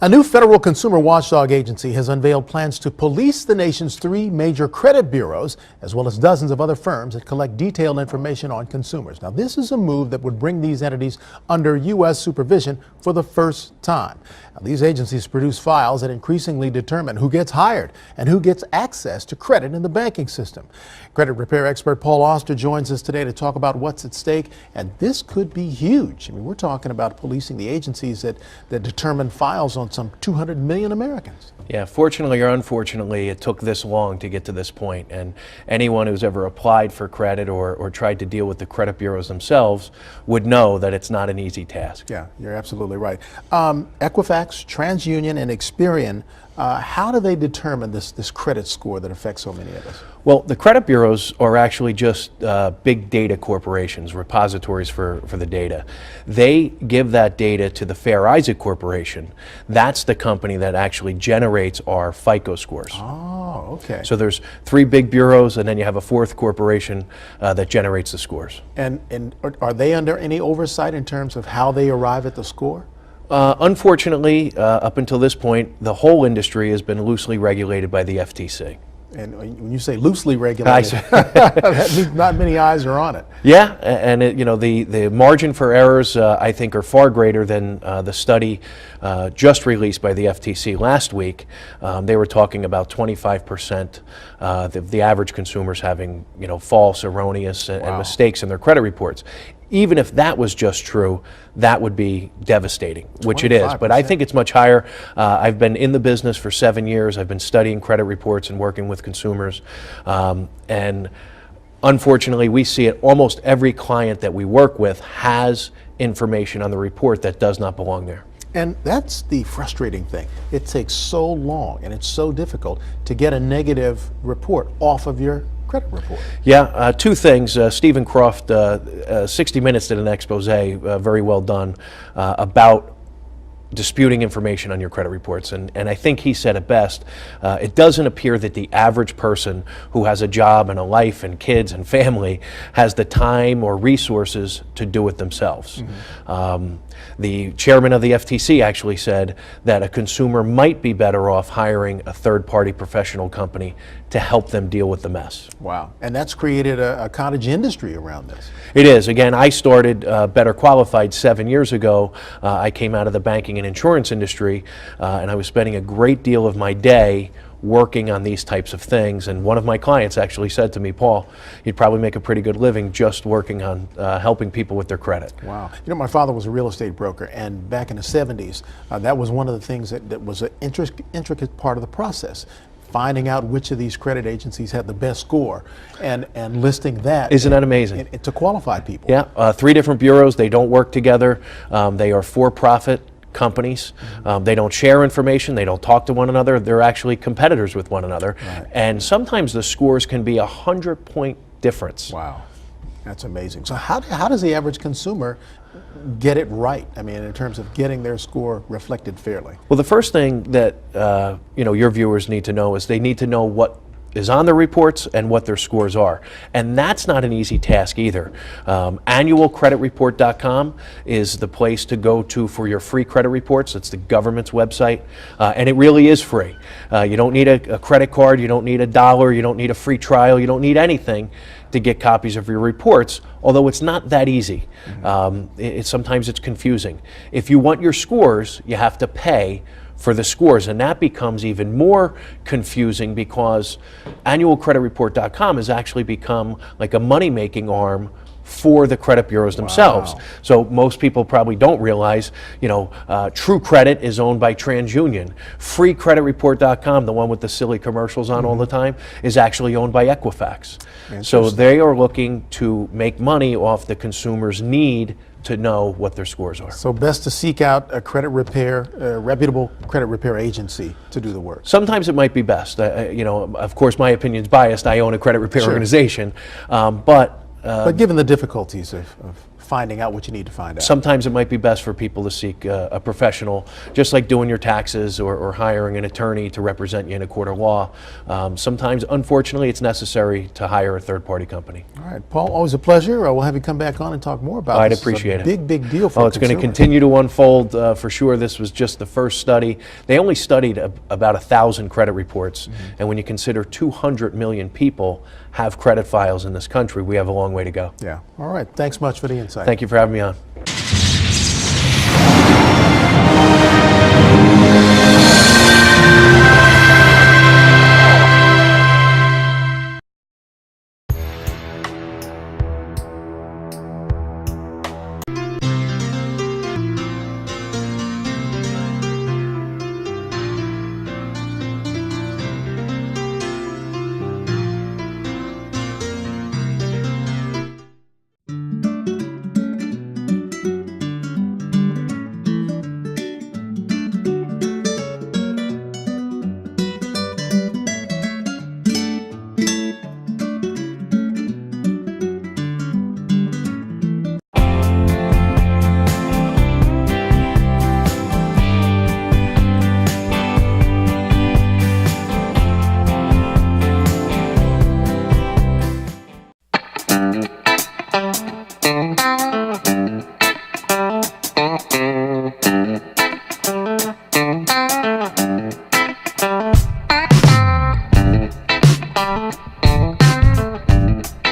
A new federal consumer watchdog agency has unveiled plans to police the nation's three major credit bureaus, as well as dozens of other firms that collect detailed information on consumers. Now, this is a move that would bring these entities under U.S. supervision for the first time. Now, these agencies produce files that increasingly determine who gets hired and who gets access to credit in the banking system. Credit repair expert Paul Auster joins us today to talk about what's at stake, and this could be huge. I mean, we're talking about policing the agencies that determine files on some 200 million Americans. Yeah, fortunately or unfortunately, it took this long to get to this point, and anyone who's ever applied for credit or tried to deal with the credit bureaus themselves would know that it's not an easy task. Yeah, you're absolutely right. Equifax, TransUnion, and Experian, how do they determine this credit score that affects so many of us? Well, the credit bureaus are actually just big data corporations, repositories for the data. They give that data to the Fair Isaac Corporation. That's the company that actually generates our FICO scores. Oh, okay. So there's three big bureaus, and then you have a fourth corporation that generates the scores. And are they under any oversight in terms of how they arrive at the score? Unfortunately, up until this point, the whole industry has been loosely regulated by the FTC. And when you say loosely regulated, that means not many eyes are on it. Yeah, and the margin for errors, I think, are far greater than the study just released by the FTC last week. They were talking about 25% the average consumers having false, erroneous, and mistakes in their credit reports. Even if that was just true, that would be devastating, which it is. But I think it's much higher. I've been in the business for 7 years. I've been studying credit reports and working with consumers. And unfortunately, we see it. Almost every client that we work with has information on the report that does not belong there. And that's the frustrating thing. It takes so long and it's so difficult to get a negative report off of your credit report. Yeah, two things. Stephen Croft, 60 Minutes did an expose, very well done, about disputing information on your credit reports. And I think he said it best. It doesn't appear that the average person who has a job and a life and kids and family has the time or resources to do it themselves. Mm-hmm. The chairman of the FTC actually said that a consumer might be better off hiring a third-party professional company to help them deal with the mess. Wow. And that's created a cottage industry around this. It is. Again, I started Better Qualified 7 years ago. I came out of the banking and insurance industry, and I was spending a great deal of my day working on these types of things. And one of my clients actually said to me, Paul, you'd probably make a pretty good living just working on helping people with their credit. Wow. My father was a real estate broker, and back in the 70s, that was one of the things that was an intricate part of the process. Finding out which of these credit agencies had the best score and listing that. Isn't that amazing? To qualify people. Yeah, three different bureaus. They don't work together. They are for-profit companies. They don't share information. They don't talk to one another. They're actually competitors with one another. Right. And sometimes the scores can be 100-point difference. Wow, that's amazing. So how does the average consumer get it right? I mean, in terms of getting their score reflected fairly. Well, the first thing that your viewers need to know is they need to know what is on their reports and what their scores are. And that's not an easy task either. Annualcreditreport.com is the place to go to for your free credit reports. It's the government's website, and it really is free. You don't need a credit card, you don't need $1, you don't need a free trial, you don't need anything to get copies of your reports, although it's not that easy. Mm-hmm. Sometimes it's confusing. If you want your scores, you have to pay for the scores, and that becomes even more confusing because annualcreditreport.com has actually become like a money-making arm for the credit bureaus themselves. Wow. So most people probably don't realize, True Credit is owned by TransUnion. FreeCreditReport.com, the one with the silly commercials on all the time, is actually owned by Equifax. So they are looking to make money off the consumer's need to know what their scores are. So best to seek out a credit repair, reputable credit repair agency to do the work. Sometimes it might be best. Of course, my opinion is biased. I own a credit repair organization, but given the difficulties of finding out what you need to find out. Sometimes it might be best for people to seek a professional, just like doing your taxes or hiring an attorney to represent you in a court of law. Sometimes, unfortunately, it's necessary to hire a third-party company. All right, Paul, always a pleasure. We'll have you come back on and talk more about I'd this. appreciate It's a it. big deal for Oh, it's going to consumers. continue to unfold for sure. This was just the first study. They only studied about 1,000 credit reports, and when you consider 200 million people have credit files in this country, we have a long way to go. Yeah. All right. Thanks much for the insight. Thank you for having me on.